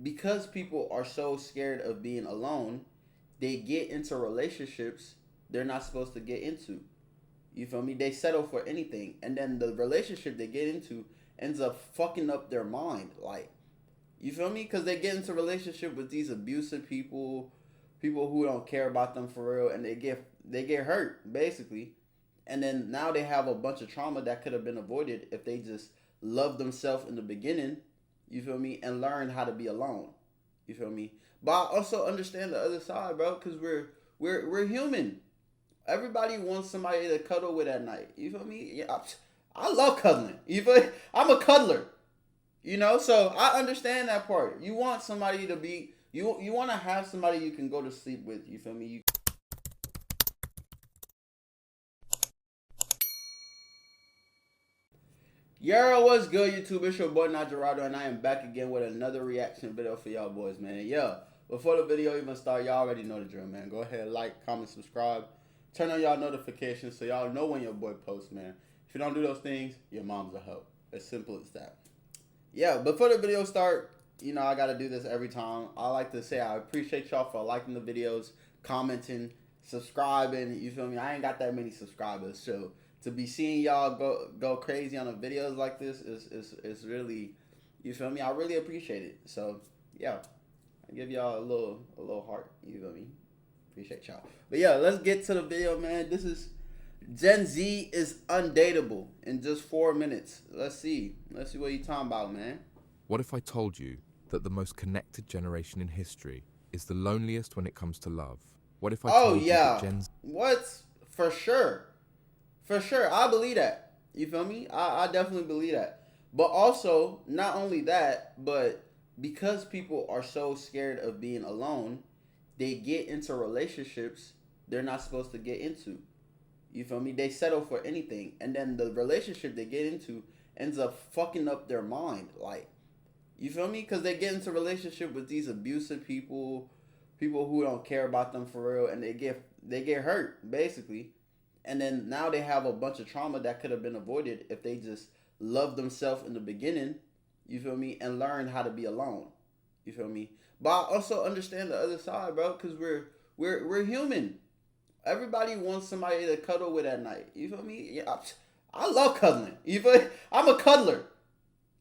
because people are so scared of being alone, they get into relationships they're not supposed to get into. You feel me? They settle for anything, and then the relationship they get into ends up fucking up their mind. Like, you feel me? Because they get into relationship with these abusive people, people who don't care about them for real, and they get hurt basically, and then now they have a bunch of trauma that could have been avoided if they just loved themselves in the beginning. You feel me? And learn how to be alone. You feel me? But I also understand the other side, bro, because we're human. Everybody wants somebody to cuddle with at night. You feel me? Yeah, I love cuddling. You feel me? I'm a cuddler. So I understand that part. You want somebody to be you want to have somebody you can go to sleep with. You feel me? Yo, what's good, YouTube? It's your boy Notjeraldo, and I am back again with another reaction video for y'all boys, man. Yo, before the video even start, y'all already know the drill, man. Go ahead, like, comment, subscribe, turn on y'all notifications so y'all know when your boy posts, man. If you don't do those things, your mom's a hoe. As simple as that. Yeah, before the video start, I gotta do this every time. I like to say I appreciate y'all for liking the videos, commenting, subscribing. You feel me? I ain't got that many subscribers, so to be seeing y'all go crazy on the videos like this is really, you feel me? I really appreciate it. So yeah, I give y'all a little heart. You feel me? Appreciate y'all. But yeah, let's get to the video, man. This is Gen Z is undateable in just 4 minutes. Let's see what you talking about, man. What if I told you that the most connected generation in history is the loneliest when it comes to love? What if I Oh told you that yeah, Gen Z... what for sure. For sure, I believe that. You feel me? I definitely believe that. But also, not only that, but because people are so scared of being alone, they get into relationships they're not supposed to get into. You feel me? They settle for anything, and then the relationship they get into ends up fucking up their mind. Like, you feel me? Because they get into relationship with these abusive people, people who don't care about them for real, and they get hurt basically, and then now they have a bunch of trauma that could have been avoided if they just loved themselves in the beginning. You feel me? And learn how to be alone. You feel me? But I also understand the other side, bro, because we're human. Everybody wants somebody to cuddle with at night. You feel me? Yeah, I love cuddling. You feel me? I'm a cuddler.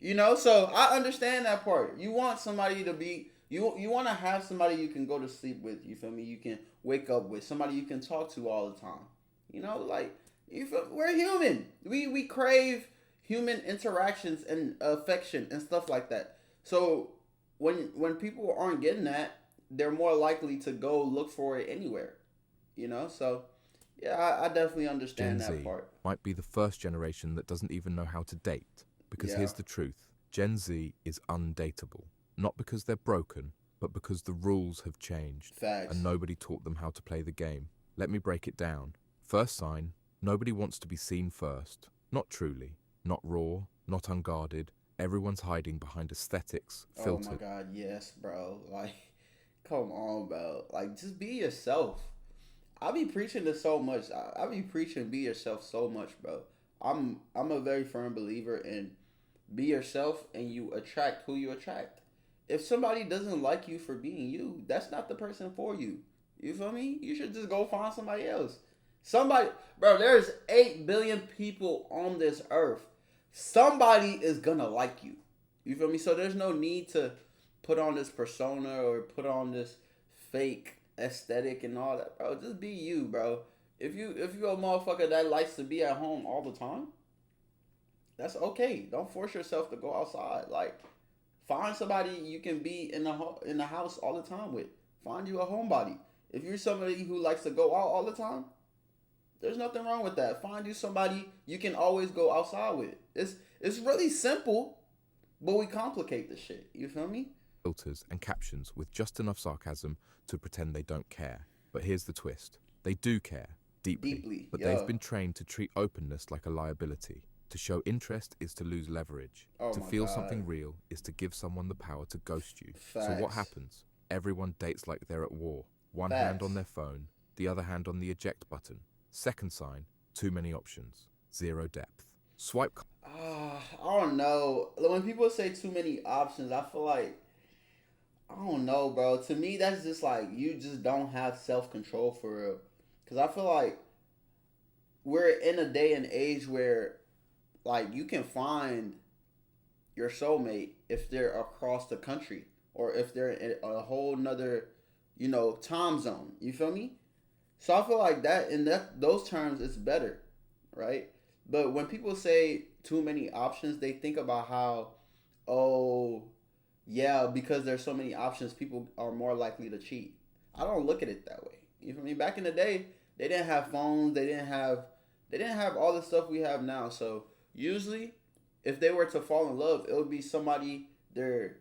So I understand that part. You want somebody to be you want to have somebody you can go to sleep with. You feel me? You can wake up with somebody you can talk to all the time. Like, we're human. We crave human interactions and affection and stuff like that. So when people aren't getting that, they're more likely to go look for it anywhere. So yeah, I definitely understand Gen that Z part. might be the first generation that doesn't even know how to date. Because Yeah, here's the truth. Gen Z is undateable. Not because they're broken, but because the rules have changed and facts. nobody taught them how to play the game. Let me break it down. First sign, nobody wants to be seen first. Not truly, not raw, not unguarded. Everyone's hiding behind aesthetics, Oh my filters, god, yes, bro. Like, come on, bro. Like, just be yourself. I be preaching this so much. I be preaching be yourself so much, bro. I'm a very firm believer in be yourself and you attract who you attract. If somebody doesn't like you for being you, that's not the person for you. You feel me? You should just go find somebody else. Somebody, bro, there's 8 billion people on this earth. Somebody is gonna like you. You feel me? So there's no need to put on this persona or put on this fake aesthetic and all that, bro. Just be you, bro. If you a motherfucker that likes to be at home all the time, that's okay. Don't force yourself to go outside. Like, find somebody you can be in the house all the time with. Find you a homebody. If you're somebody who likes to go out all the time, there's nothing wrong with that. Find you somebody you can always go outside with. It's really simple, but we complicate the shit. You feel me? filters, and captions with just enough sarcasm to pretend they don't care. But here's the twist. They do care, deeply, Deeply, but they've yo. been trained to treat openness like a liability. To show interest is to lose leverage. Oh To my feel god. something real is to give someone the power to ghost you. So what Facts. happens? Everyone dates like they're at war. One hand on Facts. their phone, the other hand on the eject button. Second sign, too many options. Zero depth. Swipe I don't know. When people say too many options, I feel like don't know, bro. To me, that's just like you just don't have self control for real. Cause I feel like we're in a day and age where like you can find your soulmate if they're across the country or if they're in a whole nother, time zone. You feel me? So I feel like that in those terms it's better, right? But when people say too many options, they think about how, oh, yeah, because there's so many options, people are more likely to cheat. I don't look at it that way. You feel me? Back in the day, they didn't have phones, they didn't have all the stuff we have now. So usually, if they were to fall in love, it would be somebody they're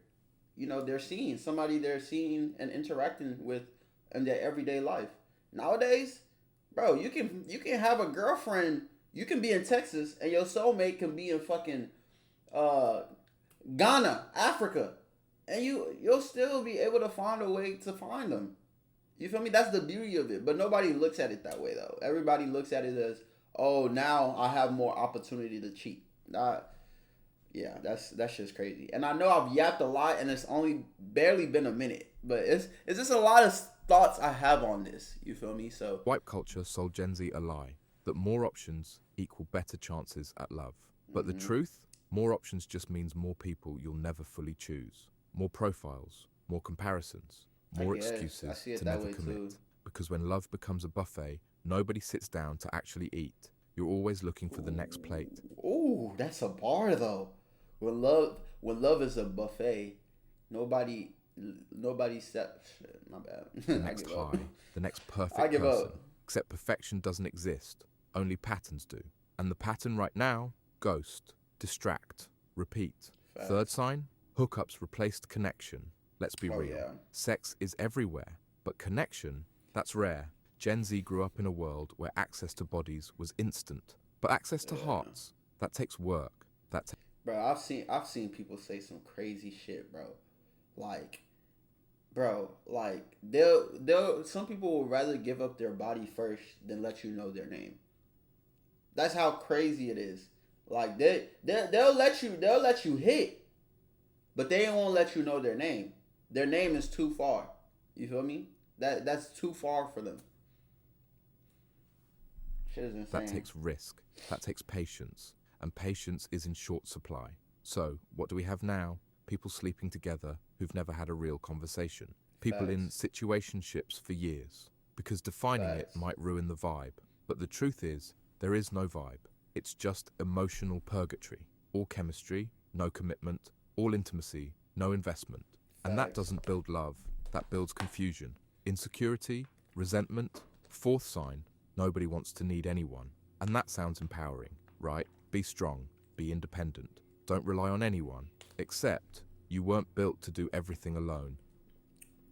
seeing and interacting with in their everyday life. Nowadays, bro, you can have a girlfriend. You can be in Texas and your soulmate can be in fucking uh, Ghana, Africa, and you'll still be able to find a way to find them. You feel me? That's the beauty of it. But nobody looks at it that way though. Everybody looks at it as, oh, now I have more opportunity to cheat. Yeah, that's just crazy. And I know I've yapped a lot, and it's only barely been a minute, but it's just a lot of thoughts I have on this. You feel me? So Wipe culture sold Gen Z a lie that more options equal better chances at love. But the truth, more options just means more people you'll never fully choose. More profiles, more comparisons, more excuses to never commit. Too. Because when love becomes a buffet, nobody sits down to actually eat. You're always looking for the next plate. Ooh, that's a bar though. When love is a buffet, nobody steps. My bad. The next high, the next perfect I give person. up. Except perfection doesn't exist. Only patterns do. And the pattern right now, ghost, distract, repeat. Facts. Third sign, hookups replaced connection. Let's be real. Yeah. Sex is everywhere, but connection, that's rare. Gen Z grew up in a world where access to bodies was instant. But access to hearts, that takes work. Bro, I've seen people say some crazy shit, bro. Like, bro, like they'll some people would rather give up their body first than let you know their name. That's how crazy it is. Like they'll let you hit, but they won't let you know their name. Their name is too far. You feel me? That's too far for them. Shit is insane. That takes risk. That takes patience. And patience is in short supply. So, what do we have now? People sleeping together who've never had a real conversation. People in situationships for years. Because defining it might ruin the vibe. But the truth is, there is no vibe. It's just emotional purgatory. All chemistry, no commitment. All intimacy, no investment. And that doesn't build love. That builds confusion. Insecurity, resentment. Fourth sign, nobody wants to need anyone. And that sounds empowering, right? Be strong, be independent. Don't rely on anyone, except you weren't built to do everything alone.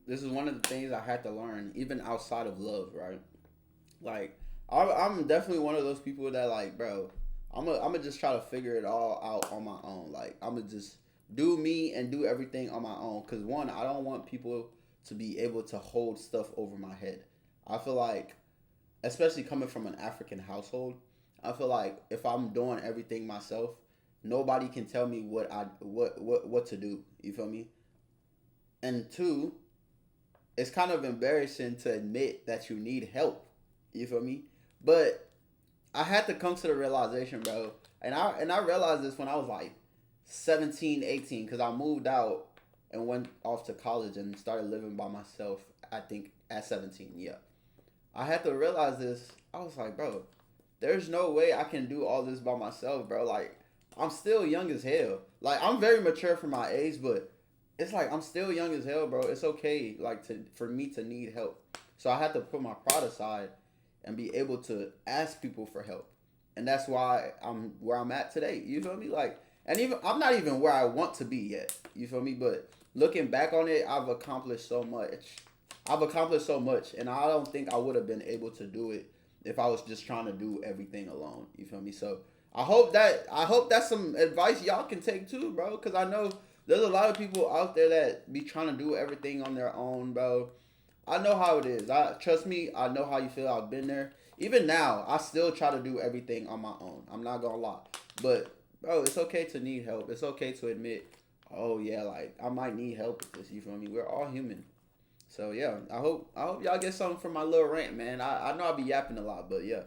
This is one of the things I had to learn, even outside of love, right? Like, I'm definitely one of those people that, like, bro, I'm gonna just try to figure it all out on my own. Like, I'm gonna just do me and do everything on my own. Because, one, I don't want people to be able to hold stuff over my head. I feel like, especially coming from an African household, I feel like if I'm doing everything myself, nobody can tell me what to do. You feel me? And two, it's kind of embarrassing to admit that you need help. You feel me? But I had to come to the realization, bro. And I realized this when I was like 17, 18, because I moved out and went off to college and started living by myself, I think, at 17, yeah. I had to realize this. I was like, bro, there's no way I can do all this by myself, bro. Like, I'm still young as hell. Like, I'm very mature for my age, but it's like I'm still young as hell, bro. It's okay, like, for me to need help. So I had to put my pride aside and be able to ask people for help. And that's why I'm where I'm at today. You feel me? Like, and even I'm not even where I want to be yet. You feel me? But looking back on it, I've accomplished so much. And I don't think I would have been able to do it if I was just trying to do everything alone. You feel me? So I hope that's some advice y'all can take too, bro. Because I know there's a lot of people out there that be trying to do everything on their own, bro. I know how it is. Trust me, I know how you feel. I've been there. Even now, I still try to do everything on my own. I'm not gonna lie. But bro, it's okay to need help. It's okay to admit oh yeah, like I might need help with this. You feel me? We're all human. So yeah, I hope y'all get something from my little rant, man. I know I be yapping a lot, but yeah.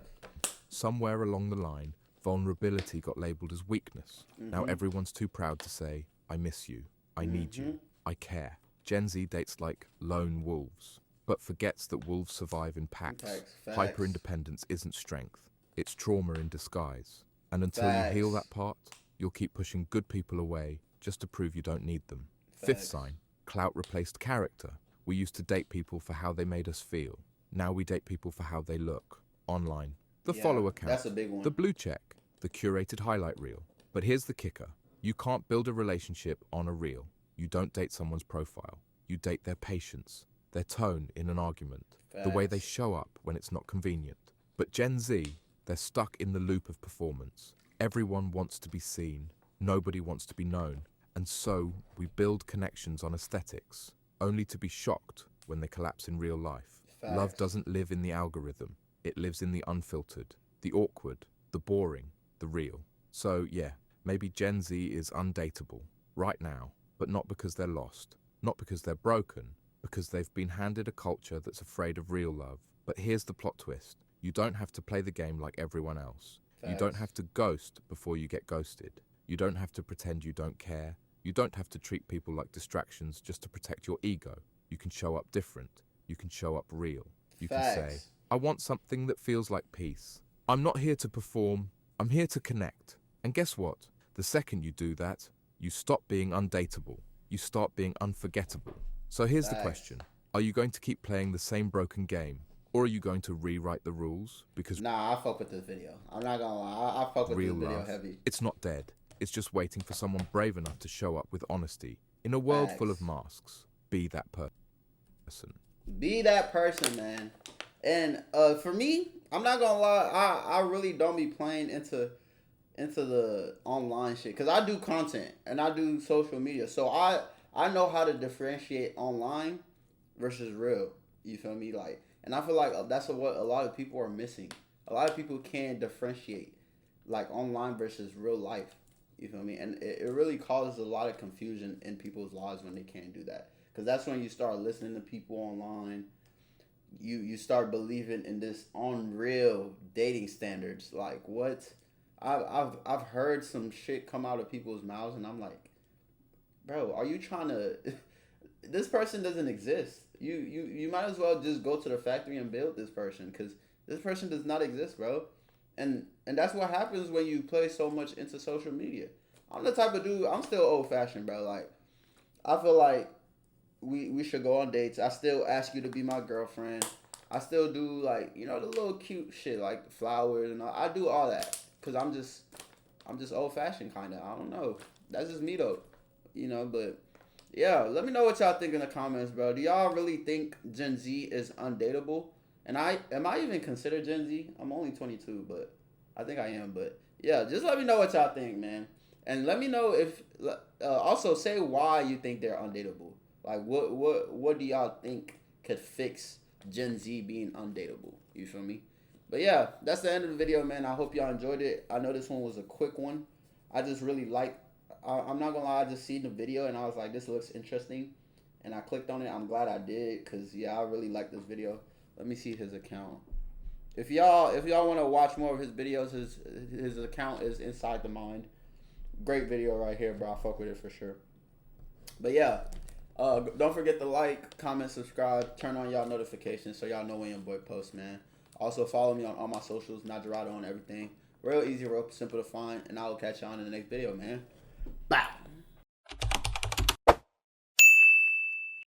Somewhere along the line, vulnerability got labeled as weakness. Now everyone's too proud to say, I miss you, I need you, I care. Gen Z dates like lone wolves, but forgets that wolves survive in packs. Facts. Hyper-independence isn't strength, it's trauma in disguise. And until you heal Facts. that part, you'll keep pushing good people away just to prove you don't need them. Fifth sign, clout replaced character. We used to date people for how they made us feel. Now we date people for how they look, online. The follow account, that's a big one. the blue check, the curated highlight reel. But here's the kicker. You can't build a relationship on a reel. You don't date someone's profile. You date their patience, their tone in an argument, the way they show up when it's not convenient. But Gen Z, they're stuck in the loop of performance. Everyone wants to be seen. Nobody wants to be known. And so we build connections on aesthetics, only to be shocked when they collapse in real life. Love doesn't live in the algorithm. It lives in the unfiltered, the awkward, the boring, the real. So yeah, maybe Gen Z is undateable right now, but not because they're lost, not because they're broken, because they've been handed a culture that's afraid of real love. But here's the plot twist. You don't have to play the game like everyone else. You don't have to ghost before you get ghosted. You don't have to pretend you don't care. You don't have to treat people like distractions just to protect your ego. You can show up different. You can show up real. You can say, I want something that feels like peace. I'm not here to perform. I'm here to connect. And guess what? The second you do that, you stop being undateable. You start being unforgettable. So here's the question. Are you going to keep playing the same broken game? Or are you going to rewrite the rules? Because Nah, I fuck with this video. I'm not gonna lie. I fuck with real this video love, heavy. it's not dead. It's just waiting for someone brave enough to show up with honesty. In a world full of masks, be that person. Be that person, man. And for me, I'm not gonna lie. I really don't be playing into the online shit because I do content and I do social media, so I know how to differentiate online versus real. You feel me? Like, and I feel like that's what a lot of people are missing. A lot of people can't differentiate like online versus real life. You feel me? And it really causes a lot of confusion in people's lives when they can't do that. Because that's when you start listening to people online. You start believing in this unreal dating standards. Like what? I've heard some shit come out of people's mouths, and I'm like, bro, are you trying to? This person doesn't exist. You might as well just go to the factory and build this person, because this person does not exist, bro. And that's what happens when you play so much into social media. I'm the type of dude. I'm still old fashioned, bro. Like, I feel like we should go on dates. I still ask you to be my girlfriend. I still do, like, the little cute shit like the flowers and all. I do all that because I'm just old fashioned kind of. I don't know. That's just me though, But yeah, let me know what y'all think in the comments, bro. Do y'all really think Gen Z is undateable? And am I even considered Gen Z? I'm only 22, but I think I am. But yeah, just let me know what y'all think, man. And let me know if also say why you think they're undateable. Like what do y'all think could fix Gen Z being undateable? You feel me? But yeah, that's the end of the video, man. I hope y'all enjoyed it. I know this one was a quick one. I just really I'm not gonna lie, I just seen the video and I was like, this looks interesting, and I clicked on it. I'm glad I did, cause yeah, I really like this video. Let me see his account. If y'all want to watch more of his videos, his account is Inside the Mind. Great video right here, bro. I fuck with it for sure. But yeah, don't forget to like, comment, subscribe, turn on y'all notifications so y'all know when your boy posts, man. Also follow me on all my socials, Notjeraldo on everything. Real easy, real simple to find, and I will catch y'all in the next video, man. Bye.